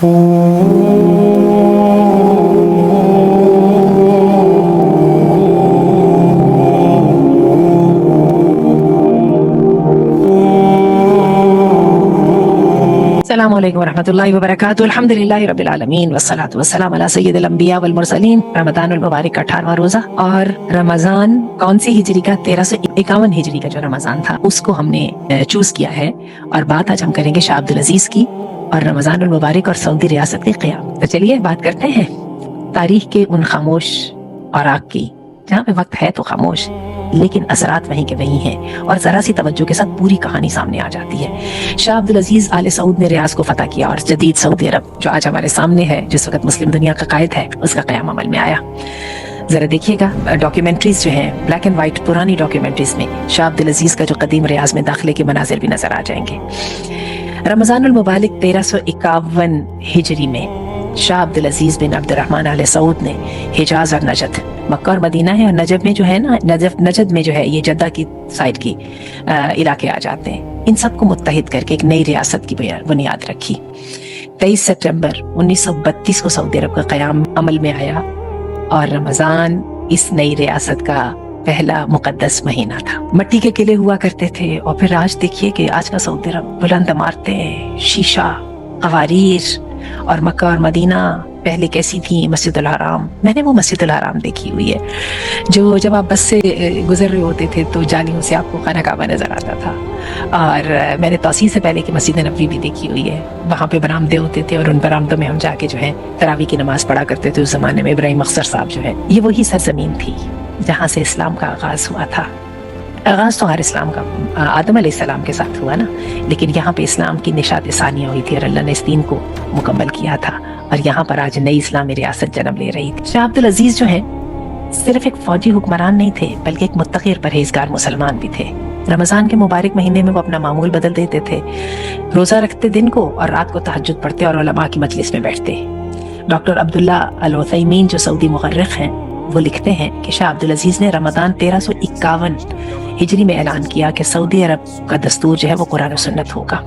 السلام علیکم ورحمۃ اللہ وبرکاتہ. الحمدللہ رب العالمین والصلاۃ والسلام علی سید الانبیاء والمرسلین. رمضان المبارک کا 18واں روزہ، اور رمضان کون سی ہجری کا؟ 1351 ہجری کا جو رمضان تھا اس کو ہم نے چوز کیا ہے. اور بات آج ہم کریں گے شاہ عبدالعزیز کی اور رمضان المبارک اور سعودی ریاست کے قیام. تو چلیے بات کرتے ہیں تاریخ کے ان خاموش اوراق کی جہاں پہ وقت ہے تو خاموش لیکن اثرات وہیں کے وہیں ہیں، اور ذرا سی توجہ کے ساتھ پوری کہانی سامنے آ جاتی ہے. شاہ عبدالعزیز آل سعود نے ریاض کو فتح کیا، اور جدید سعودی عرب جو آج ہمارے سامنے ہے، جس وقت مسلم دنیا کا قائد ہے، اس کا قیام عمل میں آیا. ذرا دیکھیے گا ڈاکیومنٹریز جو ہیں بلیک اینڈ وائٹ پرانی ڈاکیومنٹریز میں شاہ عبدالعزیز کا جو قدیم ریاض میں داخلے کے مناظر بھی نظر آ جائیں گے. رمضان المبارک 1351 ہجری میں شاہ عبدالعزیز بن عبد الرحمن آل سعود نے حجاز اور نجد، مکہ اور مدینہ ہے، اور نجد میں جو ہے نا، نجد میں جو ہے یہ جدہ کی سائڈ کی علاقے آ جاتے ہیں، ان سب کو متحد کر کے ایک نئی ریاست کی بنیاد رکھی. 23 سپٹمبر 1932 کو سعودی عرب کا قیام عمل میں آیا، اور رمضان اس نئی ریاست کا پہلا مقدس مہینہ تھا. مٹی کے قلعے ہوا کرتے تھے، اور پھر آج دیکھیے کہ آج کا سعودی عرب بلند عمارتیں، شیشہ، قواریر، اور مکہ اور مدینہ پہلے کیسی تھی. مسجد الحرام، میں نے وہ مسجد الحرام دیکھی ہوئی ہے جو جب آپ بس سے گزر رہے ہوتے تھے تو جالیوں سے آپ کو خانہ کعبہ نظر آتا تھا. اور میں نے توسیع سے پہلے کی مسجد نبوی بھی دیکھی ہوئی ہے، وہاں پہ برآمدے ہوتے تھے، اور ان برآمدوں میں ہم جا کے جو ہے تراویح کی نماز پڑھا کرتے تھے. اس زمانے میں ابراہیم اختر صاحب جو ہے، یہ وہی سرزمین تھی جہاں سے اسلام کا آغاز ہوا تھا. آغاز تو ہر اسلام کا آدم علیہ السلام کے ساتھ ہوا نا، لیکن یہاں پہ اسلام کی نشاط ثانیہ ہوئی تھی، اور اللہ نے اس دین کو مکمل کیا تھا، اور یہاں پر آج نئی اسلامی ریاست جنم لے رہی تھی. شاہ عبدالعزیز جو ہیں صرف ایک فوجی حکمران نہیں تھے، بلکہ ایک متقی اور پرہیزگار مسلمان بھی تھے. رمضان کے مبارک مہینے میں وہ اپنا معمول بدل دیتے تھے، روزہ رکھتے دن کو، اور رات کو تہجد پڑھتے اور علماء کی مجلس میں بیٹھتے. ڈاکٹر عبداللہ العثیمین جو سعودی مورخ ہیں، وہ لکھتے ہیں کہ شاہ عبدالعزیز نے رمضان 1351 ہجری میں اعلان کیا کہ سعودی عرب کا دستور جو ہے وہ قرآن و سنت ہوگا.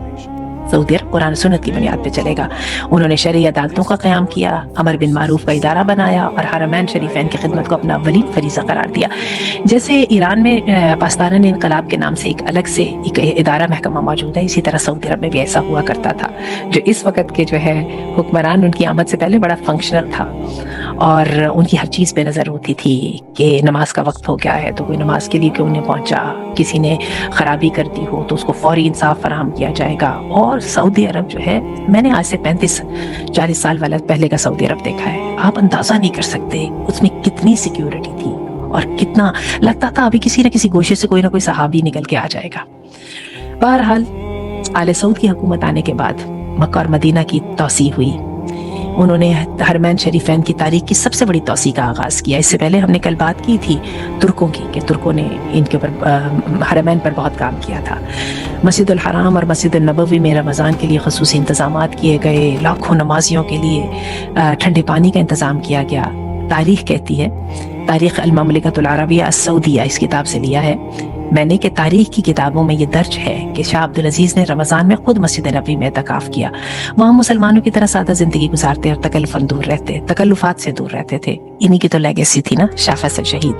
سعودی عرب قرآن و سنت کی بنیاد پہ چلے گا. انہوں نے شرعی عدالتوں کا قیام کیا، امر بن معروف کا ادارہ بنایا، اور حرمین شریفین کی خدمت کو اپنا اولین فریضہ قرار دیا. جیسے ایران میں پاسداران انقلاب کے نام سے ایک الگ سے ایک ادارہ محکمہ موجود ہے، اسی طرح سعودی عرب میں بھی ایسا ہوا کرتا تھا، جو اس وقت کے جو ہے حکمران ان کی آمد سے پہلے بڑا فنکشنل تھا، اور ان کی ہر چیز پہ نظر ہوتی تھی کہ نماز کا وقت ہو گیا ہے تو کوئی نماز کے لیے کیوں نہیں پہنچا، کسی نے خرابی کر دی ہو تو اس کو فوری انصاف فراہم کیا جائے گا. اور سعودی عرب جو ہے، میں نے آج سے 35-40 سال والا پہلے کا سعودی عرب دیکھا ہے، آپ اندازہ نہیں کر سکتے اس میں کتنی سیکیورٹی تھی، اور کتنا لگتا تھا ابھی کسی نہ کسی گوشے سے کوئی نہ کوئی صحابی نکل کے آ جائے گا. بہرحال آل سعود کی حکومت آنے کے بعد مکہ اور مدینہ کی توسیع ہوئی. انہوں نے حرمین شریفین کی تاریخ کی سب سے بڑی توسیع کا آغاز کیا. اس سے پہلے ہم نے کل بات کی تھی ترکوں کی، کہ ترکوں نے ان کے اوپر حرمین پر بہت کام کیا تھا. مسجد الحرام اور مسجد النبوی میں رمضان کے لیے خصوصی انتظامات کیے گئے، لاکھوں نمازیوں کے لیے ٹھنڈے پانی کا انتظام کیا گیا. تاریخ کہتی ہے، تاریخ المملکۃ العربیہ السعودیہ اس کتاب سے لیا ہے میں نے، کہ تاریخ کی کتابوں میں یہ درج ہے کہ شاہ عبدالعزیز نے رمضان میں خود مسجد نبوی میں اعتکاف کیا. وہاں مسلمانوں کی طرح سادہ زندگی گزارتے اور تکلفات سے دور رہتے تھے. انہی کی تو لیگیسی تھی نا شاہ فیصل شہید.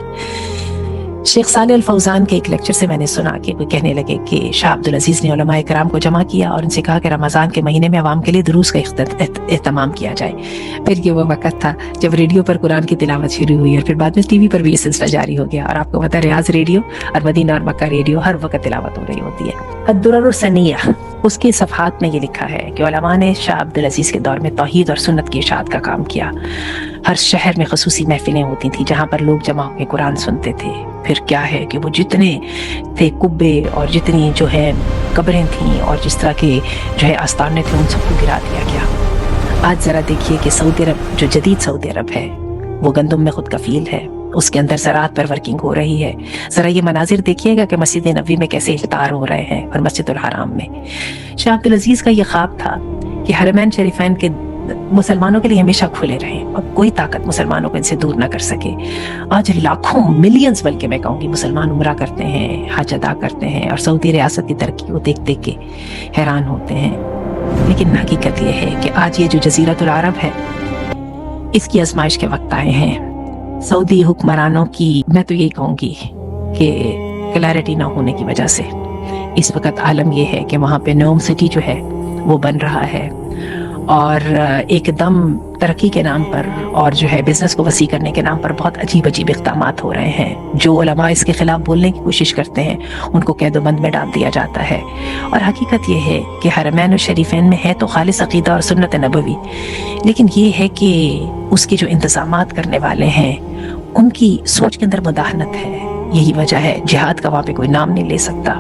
شیخ صالح الفوزان کے ایک لیکچر سے میں نے سنا کہ کوئی کہنے لگے کہ شاہ عبدالعزیز نے علماء کرام کو جمع کیا اور ان سے کہا کہ رمضان کے مہینے میں عوام کے لیے دروس کا اہتمام کیا جائے. پھر یہ وہ وقت تھا جب ریڈیو پر قرآن کی تلاوت شروع ہوئی، اور پھر بعد میں ٹی وی پر بھی یہ سلسلہ جاری ہو گیا. اور آپ کو پتہ ہے ریاض ریڈیو اور مدینہ اور مکہ ریڈیو ہر وقت تلاوت ہو رہی ہوتی ہے. الدرر الثنیہ اس کے صفحات میں یہ لکھا ہے کہ علماء نے شاہ عبدالعزیز کے دور میں توحید اور سنت کی اشاعت کا کام کیا. ہر شہر میں خصوصی محفلیں ہوتی تھیں جہاں پر لوگ جمع ہو کے قرآن سنتے تھے. پھر کیا ہے کہ وہ جتنے تھے کبے اور جتنی جو ہے قبریں تھیں اور جس طرح کے جو ہے آستانے تھے، ان سب کو گرا دیا گیا. آج ذرا دیکھیے کہ سعودی عرب جو جدید سعودی عرب ہے وہ گندم میں خود کفیل ہے، اس کے اندر زراعت پر ورکنگ ہو رہی ہے. ذرا یہ مناظر دیکھیے گا کہ مسجد نبوی میں کیسے افطار ہو رہے ہیں اور مسجد الحرام میں. شاہ عبدالعزیز کا یہ خواب تھا کہ حرمین شریفین کے مسلمانوں کے لیے ہمیشہ کھلے رہیں اور کوئی طاقت مسلمانوں کو ان سے دور نہ کر سکے. آج لاکھوں ملینز بلکہ میں کہوں گی مسلمان عمرہ کرتے ہیں، حج ادا کرتے ہیں اور سعودی ریاست کی ترقی کو دیکھ دیکھ کے حیران ہوتے ہیں. لیکن حقیقت یہ ہے کہ آج یہ جو جزیرۃ العرب ہے اس کی آزمائش کے وقت آئے ہیں. سعودی حکمرانوں کی میں تو یہی کہوں گی کہ کلیئرٹی نہ ہونے کی وجہ سے اس وقت عالم یہ ہے کہ وہاں پہ نوم سٹی جو ہے وہ بن رہا ہے، اور ایک دم ترقی کے نام پر اور جو ہے بزنس کو وسیع کرنے کے نام پر بہت عجیب عجیب اقدامات ہو رہے ہیں. جو علماء اس کے خلاف بولنے کی کوشش کرتے ہیں ان کو قید و بند میں ڈال دیا جاتا ہے. اور حقیقت یہ ہے کہ حرمین الشریفین میں ہے تو خالص عقیدہ اور سنت نبوی، لیکن یہ ہے کہ اس کے جو انتظامات کرنے والے ہیں ان کی سوچ کے اندر مداہنت ہے. یہی وجہ ہے جہاد کا وہاں پہ کوئی نام نہیں لے سکتا،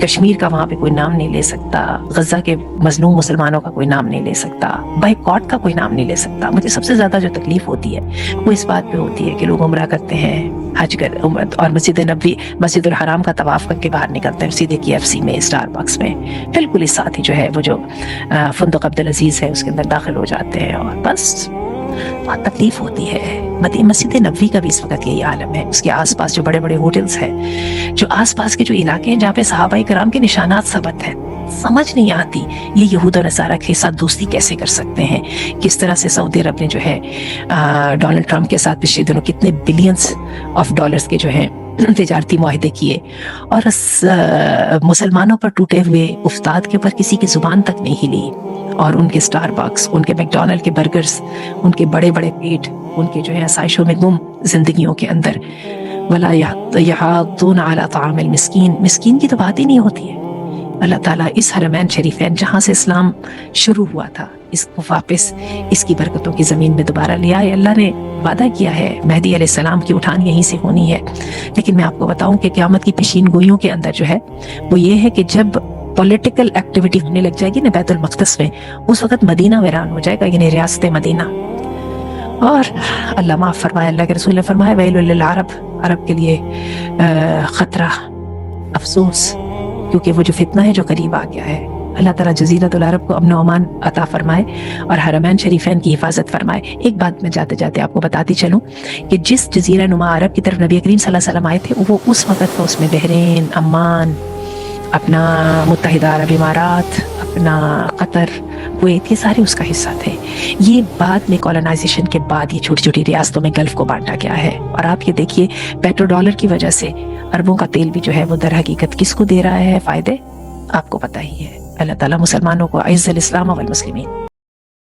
کشمیر کا وہاں پہ کوئی نام نہیں لے سکتا، غزہ کے مظلوم مسلمانوں کا کوئی نام نہیں لے سکتا، بائیکاٹ کا کوئی نام نہیں لے سکتا. مجھے سب سے زیادہ جو تکلیف ہوتی ہے وہ اس بات پہ ہوتی ہے کہ لوگ عمرہ کرتے ہیں، حج کر اور مسجد نبوی مسجد الحرام کا طواف کر کے باہر نکلتے ہیں سیدھے KFC میں، اسٹار باکس میں، بالکل اس ساتھ ہی جو ہے وہ جو فندق عبدالعزیز ہے اس کے اندر داخل ہو جاتے ہیں، اور بس بہت تکلیف ہوتی ہے. مسجد نبوی کا بھی اس وقت یہی عالم ہے. اس کے آس پاس جو بڑے بڑے ہوٹلز ہیں، جو آس پاس کے جو علاقے ہیں جہاں پہ صحابہ کرام کے نشانات ثبت ہیں، سمجھ نہیں آتی یہ یہود و نصارہ کے ساتھ دوستی کیسے کر سکتے ہیں. کس طرح سے سعودی عرب نے جو ہے ڈونلڈ ٹرمپ کے ساتھ پچھلے دنوں کتنے بلینز آف ڈالرز کے جو ہیں تجارتی معاہدے کیے، اور مسلمانوں پر ٹوٹے ہوئے افتاد کے اوپر کسی کی زبان تک نہیں ہلی. اور ان کے اسٹار باکس، ان کے میکڈونلڈ کے برگرز، ان کے بڑے بڑے پیٹ، ان کے جو ہے آسائشوں میں گم زندگیوں کے اندر، وَلَا يَحَاضُّونَ عَلَىٰ طَعَامِ الْمِسْكِينِ، مسکین کی تو بات ہی نہیں ہوتی ہے. اللہ تعالیٰ اس حرمین شریفین جہاں سے اسلام شروع ہوا تھا اس کو واپس اس کی برکتوں کی زمین میں دوبارہ لے آئے. اللہ نے وعدہ کیا ہے مہدی علیہ السلام کی اٹھان یہیں سے ہونی ہے. لیکن میں آپ کو بتاؤں کہ قیامت کی پیشین گوئیوں کے اندر جو ہے وہ یہ ہے کہ جب پولیٹیکل ایکٹیویٹی ہونے لگ جائے گی نا بیت المقدس میں، اس وقت مدینہ ویران ہو جائے گا، یعنی ریاست مدینہ. اور اللہ معاف فرمائے، اللہ کے رسول نے فرمایا ویل للعرب، عرب کے لیے خطرہ، افسوس، کیونکہ وہ جو فتنہ ہے جو قریب آ گیا ہے. اللہ تعالیٰ جزیرۃ العرب کو امن و امان عطا فرمائے اور حرمین شریفین کی حفاظت فرمائے. ایک بات میں جاتے جاتے آپ کو بتاتی چلوں کہ جس جزیرہ نما عرب کی طرف نبی کریم صلی اللہ علیہ وسلم آئے تھے وہ اس وقت کا اس میں بحرین، عمان، اپنا متحدہ عرب امارات، اپنا قطر، کویت، یہ سارے اس کا حصہ تھے. یہ بعد میں کولونائزیشن کے بعد یہ چھوٹی چھوٹی ریاستوں میں گلف کو بانٹا گیا ہے. اور آپ یہ دیکھیے پیٹرو ڈالر کی وجہ سے اربوں کا تیل بھی جو ہے وہ در حقیقت کس کو دے رہا ہے فائدے، آپ کو پتہ ہی ہے. اللہ تعالیٰ مسلمانوں کو اعز الاسلام والمسلمین.